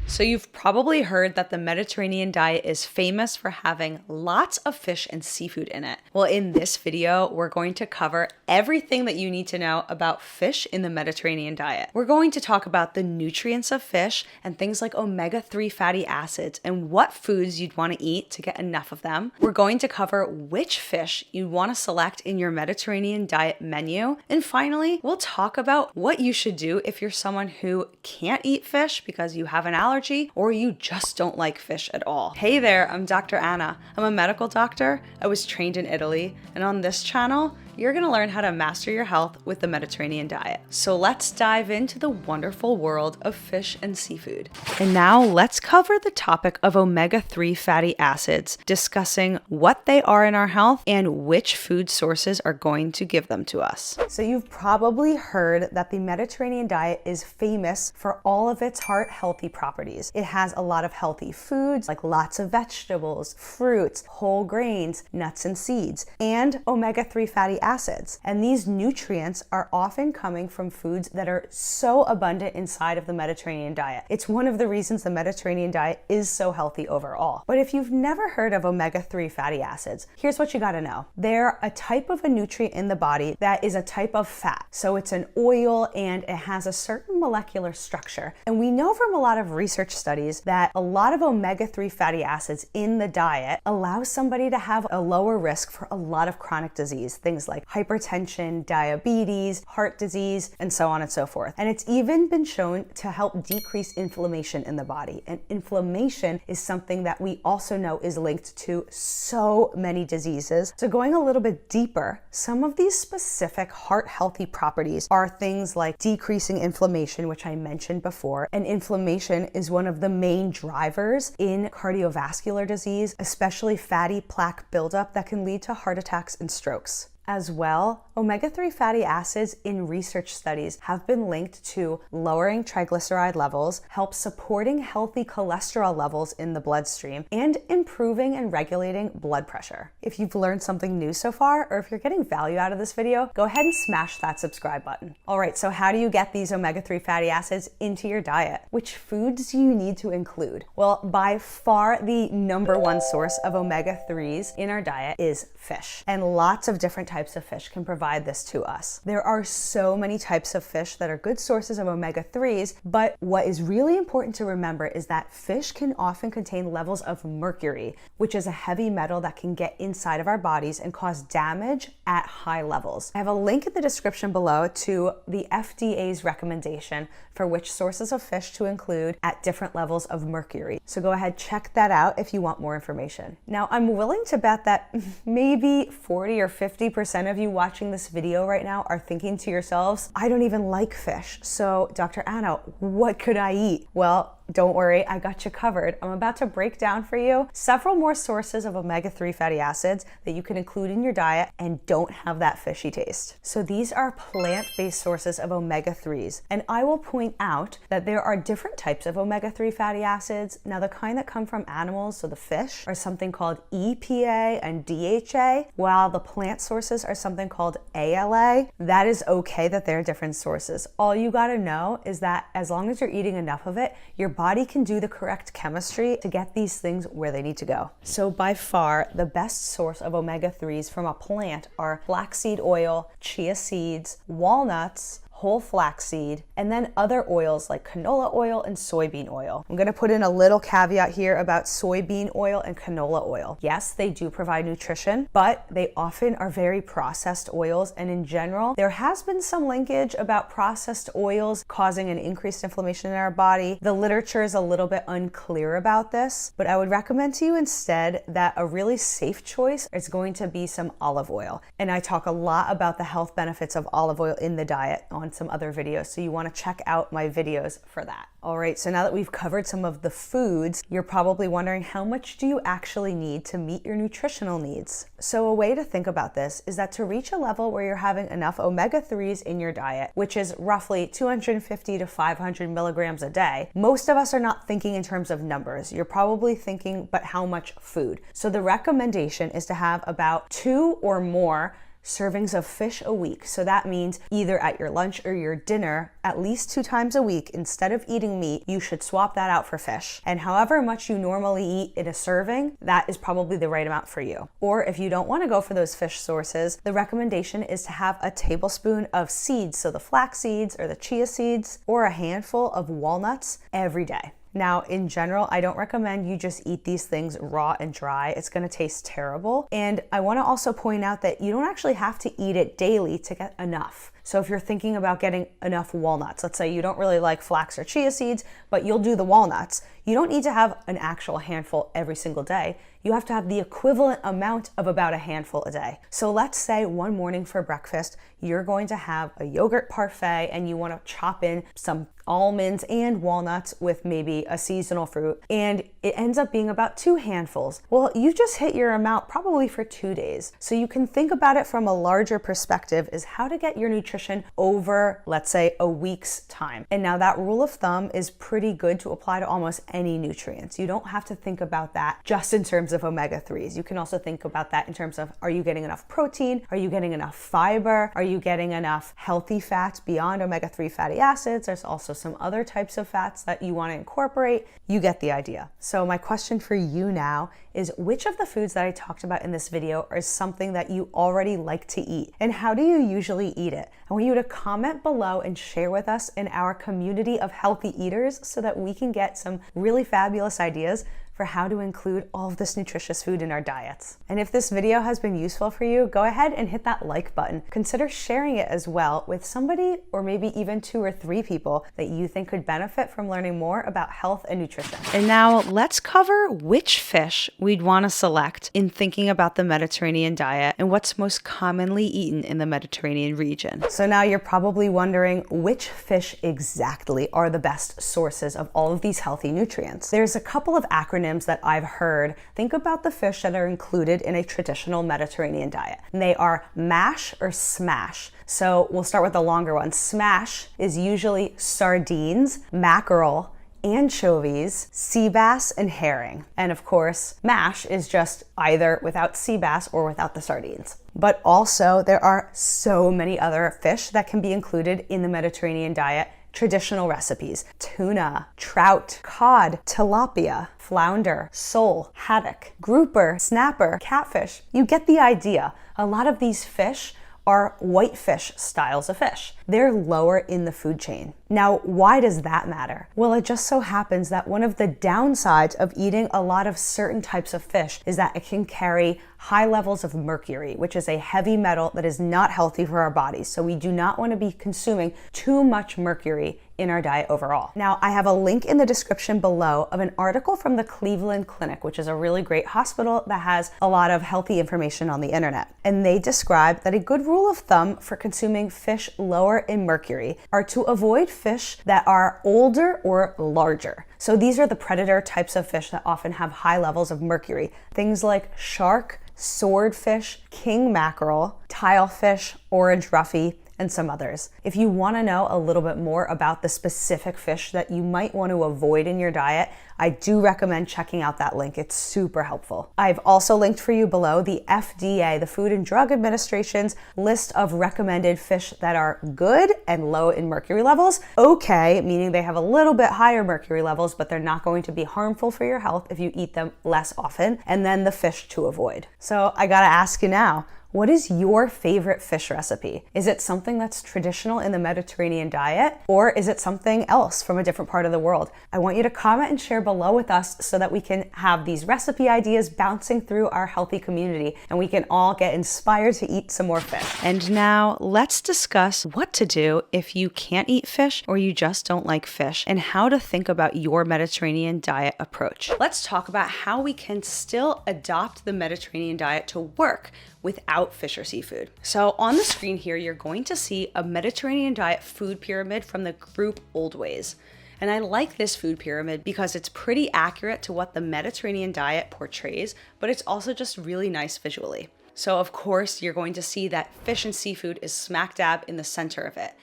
So you've probably heard that the Mediterranean diet is famous for having lots of fish and seafood in it. Well, in this video, we're going to cover everything that you need to know about fish in the Mediterranean diet. We're going to talk about the nutrients of fish and things like omega-3 fatty acids and what foods you'd want to eat to get enough of them. We're going to cover which fish you want to select in your Mediterranean diet menu. And finally, we'll talk about what you should do if you're someone who can't eat fish because you have an allergy or you just don't like fish at all. Hey there, I'm Dr. Anna. I'm a medical doctor. I was trained in Italy, and on this channel, you're gonna learn how to master your health with the Mediterranean diet. So let's dive into the wonderful world of fish and seafood. And now let's cover the topic of omega-3 fatty acids, discussing what they are in our health and which food sources are going to give them to us. So you've probably heard that the Mediterranean diet is famous for all of its heart healthy properties. It has a lot of healthy foods like lots of vegetables, fruits, whole grains, nuts and seeds, and omega-3 fatty acids. And these nutrients are often coming from foods that are so abundant inside of the Mediterranean diet. It's one of the reasons the Mediterranean diet is so healthy overall. But if you've never heard of omega-3 fatty acids, here's what you gotta know. They're a type of a nutrient in the body that is a type of fat. So it's an oil and it has a certain molecular structure. And we know from a lot of research studies that a lot of omega-3 fatty acids in the diet allows somebody to have a lower risk for a lot of chronic disease, things like hypertension, diabetes, heart disease, and so on and so forth. And it's even been shown to help decrease inflammation in the body. And inflammation is something that we also know is linked to so many diseases. So going a little bit deeper, some of these specific heart healthy properties are things like decreasing inflammation, which I mentioned before. And inflammation is one of the main drivers in cardiovascular disease, especially fatty plaque buildup that can lead to heart attacks and strokes. As well, omega-3 fatty acids in research studies have been linked to lowering triglyceride levels, help supporting healthy cholesterol levels in the bloodstream, and improving and regulating blood pressure. If you've learned something new so far, or if you're getting value out of this video, go ahead and smash that subscribe button. All right, so how do you get these omega-3 fatty acids into your diet? Which foods do you need to include? Well, by far the number one source of omega-3s in our diet is fish, and lots of different types of fish can provide this to us. There are so many types of fish that are good sources of omega-3s, but what is really important to remember is that fish can often contain levels of mercury, which is a heavy metal that can get inside of our bodies and cause damage at high levels. I have a link in the description below to the FDA's recommendation for which sources of fish to include at different levels of mercury. So go ahead, check that out if you want more information. Now, I'm willing to bet that maybe 40 or 50% of you watching this video right now are thinking to yourselves, I don't even like fish. So Dr. Anna, what could I eat? Well, don't worry, I got you covered. I'm about to break down for you several more sources of omega-3 fatty acids that you can include in your diet and don't have that fishy taste. So these are plant-based sources of omega-3s. And I will point out that there are different types of omega-3 fatty acids. Now, the kind that come from animals, so the fish, are something called EPA and DHA, while the plant sources are something called ALA. That is okay that they're different sources. All you gotta know is that as long as you're eating enough of it, your body can do the correct chemistry to get these things where they need to go. So by far, the best source of omega-3s from a plant are flaxseed oil, chia seeds, walnuts, whole flaxseed, and then other oils like canola oil and soybean oil. I'm gonna put in a little caveat here about soybean oil and canola oil. Yes, they do provide nutrition, but they often are very processed oils, and in general, there has been some linkage about processed oils causing an increased inflammation in our body. The literature is a little bit unclear about this, but I would recommend to you instead that a really safe choice is going to be some olive oil. And I talk a lot about the health benefits of olive oil in the diet on some other videos, so you want to check out my videos for that. All right, so now that we've covered some of the foods, you're probably wondering, how much do you actually need to meet your nutritional needs? So a way to think about this is that to reach a level where you're having enough omega-3s in your diet, which is roughly 250 to 500 milligrams a day, most of us are not thinking in terms of numbers. You're probably thinking, but how much food? So the recommendation is to have about 2 or more servings of fish a week. So that means either at your lunch or your dinner, at least 2 times a week, instead of eating meat, you should swap that out for fish. And however much you normally eat in a serving, that is probably the right amount for you. Or if you don't want to go for those fish sources, the recommendation is to have a tablespoon of seeds, so the flax seeds or the chia seeds, or a handful of walnuts every day. Now, in general, I don't recommend you just eat these things raw and dry. It's gonna taste terrible. And I wanna also point out that you don't actually have to eat it daily to get enough. So if you're thinking about getting enough walnuts, let's say you don't really like flax or chia seeds, but you'll do the walnuts, you don't need to have an actual handful every single day. You have to have the equivalent amount of about a handful a day. So let's say one morning for breakfast, you're going to have a yogurt parfait and you want to chop in some almonds and walnuts with maybe a seasonal fruit, and it ends up being about 2 handfuls. Well, you just hit your amount probably for 2 days. So you can think about it from a larger perspective, is how to get your nutrition over, let's say, a week's time. And now that rule of thumb is pretty good to apply to almost any nutrients. You don't have to think about that just in terms of omega-3s. You can also think about that in terms of, are you getting enough protein? Are you getting enough fiber? Are you getting enough healthy fats beyond omega-3 fatty acids? There's also some other types of fats that you want to incorporate. You get the idea. So my question for you now is, which of the foods that I talked about in this video are something that you already like to eat? And how do you usually eat it? I want you to comment below and share with us in our community of healthy eaters so that we can get some really fabulous ideas for how to include all of this nutritious food in our diets. And if this video has been useful for you, go ahead and hit that like button. Consider sharing it as well with somebody, or maybe even 2 or 3 people that you think could benefit from learning more about health and nutrition. And now let's cover which fish we'd want to select in thinking about the Mediterranean diet and what's most commonly eaten in the Mediterranean region. So now you're probably wondering, which fish exactly are the best sources of all of these healthy nutrients? There's a couple of acronyms that I've heard. Think about the fish that are included in a traditional Mediterranean diet. And they are MASH or SMASH. So we'll start with the longer one. SMASH is usually sardines, mackerel, anchovies, sea bass, and herring. And of course, MASH is just either without sea bass or without the sardines. But also there are so many other fish that can be included in the Mediterranean diet. Traditional recipes: tuna, trout, cod, tilapia, flounder, sole, haddock, grouper, snapper, catfish. You get the idea. A lot of these fish are whitefish styles of fish. They're lower in the food chain. Now, why does that matter? Well, it just so happens that one of the downsides of eating a lot of certain types of fish is that it can carry high levels of mercury, which is a heavy metal that is not healthy for our bodies. So we do not want to be consuming too much mercury in our diet overall. Now, I have a link in the description below of an article from the Cleveland Clinic, which is a really great hospital that has a lot of healthy information on the internet. And they describe that a good rule of thumb for consuming fish lower in mercury are to avoid fish that are older or larger. So these are the predator types of fish that often have high levels of mercury. Things like shark, swordfish, king mackerel, tilefish, orange roughy, and some others. If you want to know a little bit more about the specific fish that you might want to avoid in your diet, I do recommend checking out that link. It's super helpful. I've also linked for you below the FDA, the Food and Drug Administration's list of recommended fish that are good and low in mercury levels. Okay, meaning they have a little bit higher mercury levels, but they're not going to be harmful for your health if you eat them less often. And then the fish to avoid. So I gotta ask you now, what is your favorite fish recipe? Is it something that's traditional in the Mediterranean diet, or is it something else from a different part of the world? I want you to comment and share below with us so that we can have these recipe ideas bouncing through our healthy community and we can all get inspired to eat some more fish. And now let's discuss what to do if you can't eat fish or you just don't like fish, and how to think about your Mediterranean diet approach. Let's talk about how we can still adopt the Mediterranean diet to work without fish or seafood. So on the screen here, you're going to see a Mediterranean diet food pyramid from the group Old Ways. And I like this food pyramid because it's pretty accurate to what the Mediterranean diet portrays, but it's also just really nice visually. So of course, you're going to see that fish and seafood is smack dab in the center of it.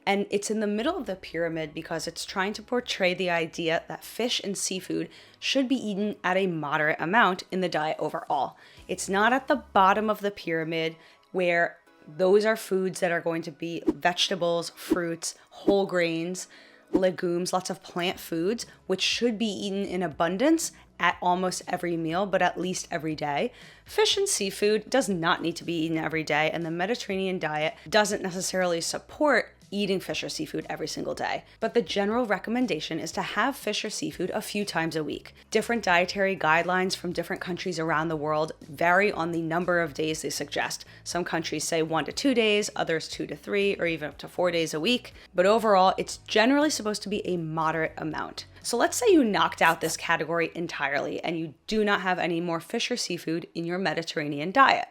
And it's in the middle of the pyramid because it's trying to portray the idea that fish and seafood should be eaten at a moderate amount in the diet overall. It's not at the bottom of the pyramid where Those are foods that are going to be vegetables, fruits, whole grains, legumes, lots of plant foods, which should be eaten in abundance at almost every meal, but at least every day. Fish and seafood does not need to be eaten every day, and the Mediterranean diet doesn't necessarily support eating fish or seafood every single day. But the general recommendation is to have fish or seafood a few times a week. Different dietary guidelines from different countries around the world vary on the number of days they suggest. Some countries say 1 to 2 days, others 2 to 3, or even up to 4 days a week. But overall, it's generally supposed to be a moderate amount. So let's say you knocked out this category entirely and you do not have any more fish or seafood in your Mediterranean diet.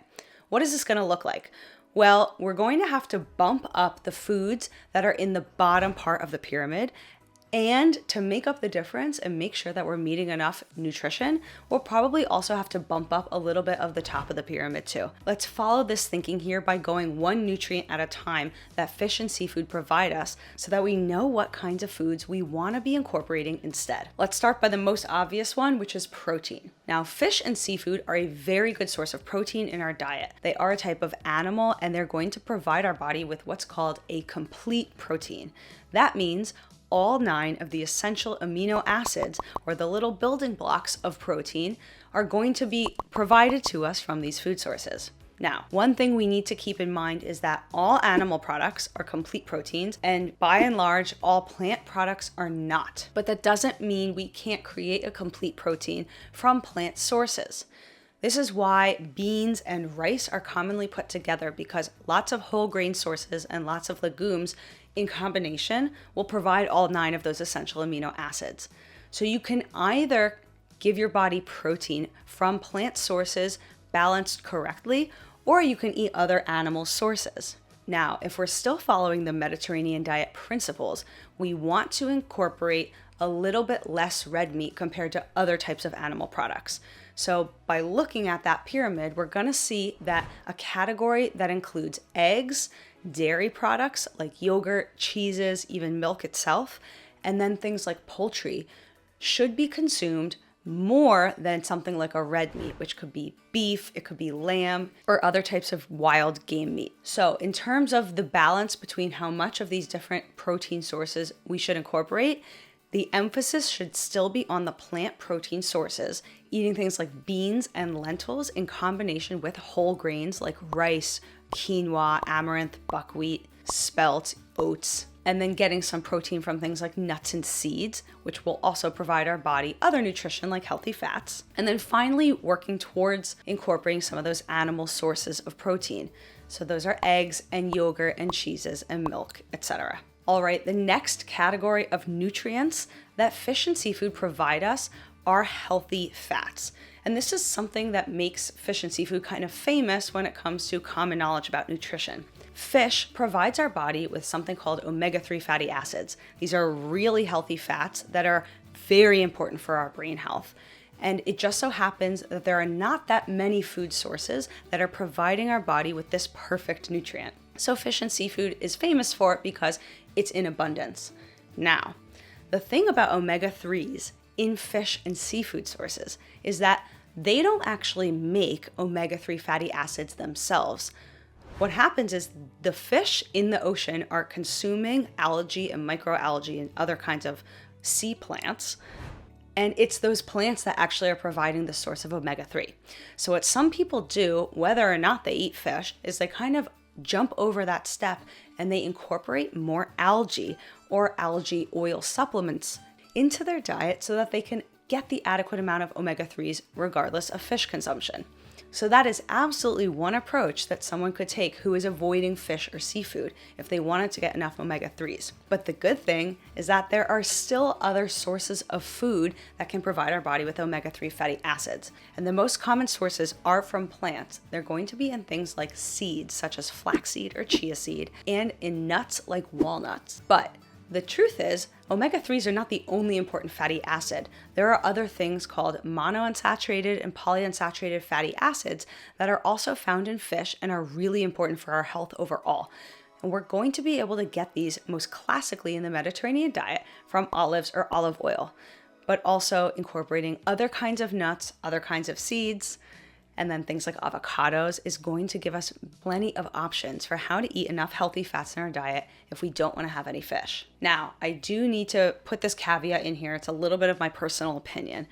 What is this going to look like? Well, we're going to have to bump up the foods that are in the bottom part of the pyramid. And to make up the difference and make sure that we're meeting enough nutrition, we'll probably also have to bump up a little bit of the top of the pyramid too. Let's follow this thinking here by going one nutrient at a time that fish and seafood provide us so that we know what kinds of foods we want to be incorporating instead. Let's start by the most obvious one, which is protein. Now, fish and seafood are a very good source of protein in our diet. They are a type of animal and they're going to provide our body with what's called a complete protein. That means all 9 of the essential amino acids, or the little building blocks of protein, are going to be provided to us from these food sources. Now, one thing we need to keep in mind is that all animal products are complete proteins, and by and large, all plant products are not. But that doesn't mean we can't create a complete protein from plant sources. This is why beans and rice are commonly put together, because lots of whole grain sources and lots of legumes in combination will provide all 9 of those essential amino acids. So you can either give your body protein from plant sources balanced correctly, or you can eat other animal sources. Now, if we're still following the Mediterranean diet principles, we want to incorporate a little bit less red meat compared to other types of animal products. So by looking at that pyramid, we're going to see that a category that includes eggs, dairy products like yogurt, cheeses, even milk itself, and then things like poultry should be consumed more than something like a red meat, which could be beef, it could be lamb, or other types of wild game meat. So in terms of the balance between how much of these different protein sources we should incorporate, the emphasis should still be on the plant protein sources, eating things like beans and lentils in combination with whole grains like rice, quinoa, amaranth, buckwheat, spelt, oats, and then getting some protein from things like nuts and seeds, which will also provide our body other nutrition like healthy fats. And then finally, working towards incorporating some of those animal sources of protein. So those are eggs and yogurt and cheeses and milk, etc. All right, the next category of nutrients that fish and seafood provide us are healthy fats. And this is something that makes fish and seafood kind of famous when it comes to common knowledge about nutrition. Fish provides our body with something called omega-3 fatty acids. These are really healthy fats that are very important for our brain health. And it just so happens that there are not that many food sources that are providing our body with this perfect nutrient. So fish and seafood is famous for it because it's in abundance. Now, the thing about omega-3s in fish and seafood sources is that they don't actually make omega-3 fatty acids themselves. What happens is the fish in the ocean are consuming algae and microalgae and other kinds of sea plants. And it's those plants that actually are providing the source of omega-3. So what some people do, whether or not they eat fish, is they kind of jump over that step and they incorporate more algae or algae oil supplements into their diet so that they can get the adequate amount of omega-3s regardless of fish consumption. So that is absolutely one approach that someone could take who is avoiding fish or seafood if they wanted to get enough omega-3s. But the good thing is that there are still other sources of food that can provide our body with omega-3 fatty acids. And the most common sources are from plants. They're going to be in things like seeds, such as flaxseed or chia seed, and in nuts like walnuts. But the truth is, omega-3s are not the only important fatty acid. There are other things called monounsaturated and polyunsaturated fatty acids that are also found in fish and are really important for our health overall. And we're going to be able to get these most classically in the Mediterranean diet from olives or olive oil, but also incorporating other kinds of nuts, other kinds of seeds, and then things like avocados is going to give us plenty of options for how to eat enough healthy fats in our diet if we don't want to have any fish. Now, I do need to put this caveat in here. It's a little bit of my personal opinion.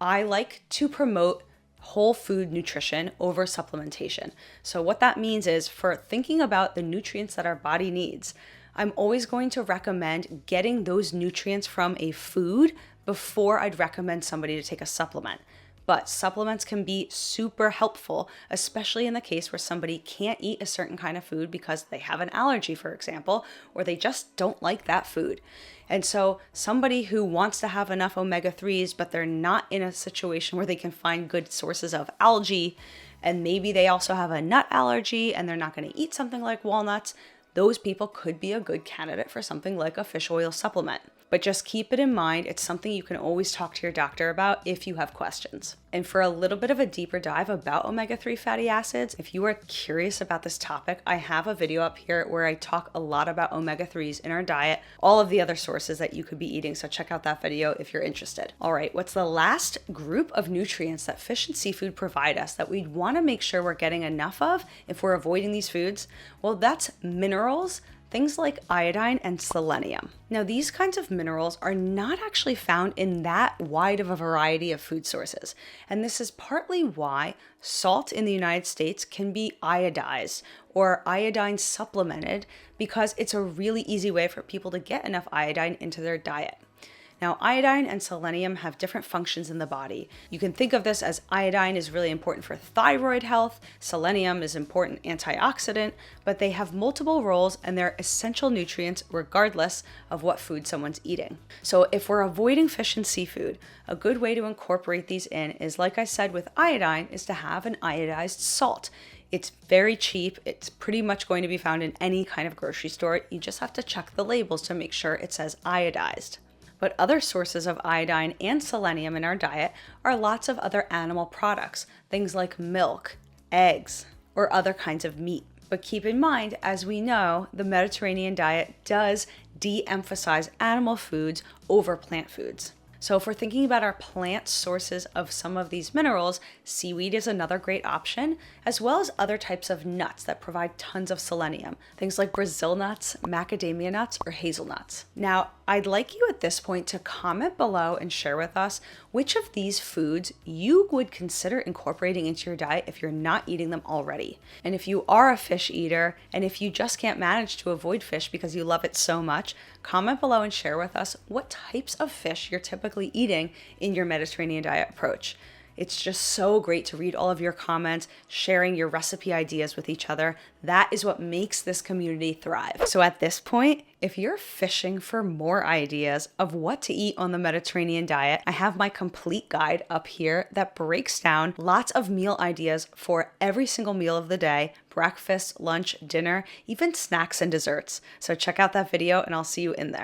I like to promote whole food nutrition over supplementation. So what that means is, for thinking about the nutrients that our body needs, I'm always going to recommend getting those nutrients from a food before I'd recommend somebody to take a supplement. But supplements can be super helpful, especially in the case where somebody can't eat a certain kind of food because they have an allergy, for example, or they just don't like that food. And so somebody who wants to have enough omega-3s, but they're not in a situation where they can find good sources of algae, and maybe they also have a nut allergy and they're not going to eat something like walnuts, those people could be a good candidate for something like a fish oil supplement. But just keep it in mind, it's something you can always talk to your doctor about if you have questions. And for a little bit of a deeper dive about omega-3 fatty acids, if you are curious about this topic, I have a video up here where I talk a lot about omega-3s in our diet, all of the other sources that you could be eating, so check out that video if you're interested. All right, what's the last group of nutrients that fish and seafood provide us that we'd want to make sure we're getting enough of if we're avoiding these foods? Well, that's minerals, things like iodine and selenium. Now, these kinds of minerals are not actually found in that wide of a variety of food sources. And this is partly why salt in the United States can be iodized or iodine supplemented, because it's a really easy way for people to get enough iodine into their diet. Now, iodine and selenium have different functions in the body. You can think of this as iodine is really important for thyroid health, selenium is important antioxidant, but they have multiple roles and they're essential nutrients regardless of what food someone's eating. So if we're avoiding fish and seafood, a good way to incorporate these in is, like I said with iodine, is to have an iodized salt. It's very cheap. It's pretty much going to be found in any kind of grocery store. You just have to check the labels to make sure it says iodized. But other sources of iodine and selenium in our diet are lots of other animal products, things like milk, eggs, or other kinds of meat. But keep in mind, as we know, the Mediterranean diet does de-emphasize animal foods over plant foods. So if we're thinking about our plant sources of some of these minerals, seaweed is another great option, as well as other types of nuts that provide tons of selenium, things like Brazil nuts, macadamia nuts, or hazelnuts. Now, I'd like you at this point to comment below and share with us which of these foods you would consider incorporating into your diet if you're not eating them already. And if you are a fish eater, and if you just can't manage to avoid fish because you love it so much, comment below and share with us what types of fish you're typically eating in your Mediterranean diet approach. It's just so great to read all of your comments, sharing your recipe ideas with each other. That is what makes this community thrive. So at this point, if you're fishing for more ideas of what to eat on the Mediterranean diet, I have my complete guide up here that breaks down lots of meal ideas for every single meal of the day: breakfast, lunch, dinner, even snacks and desserts. So check out that video and I'll see you in there.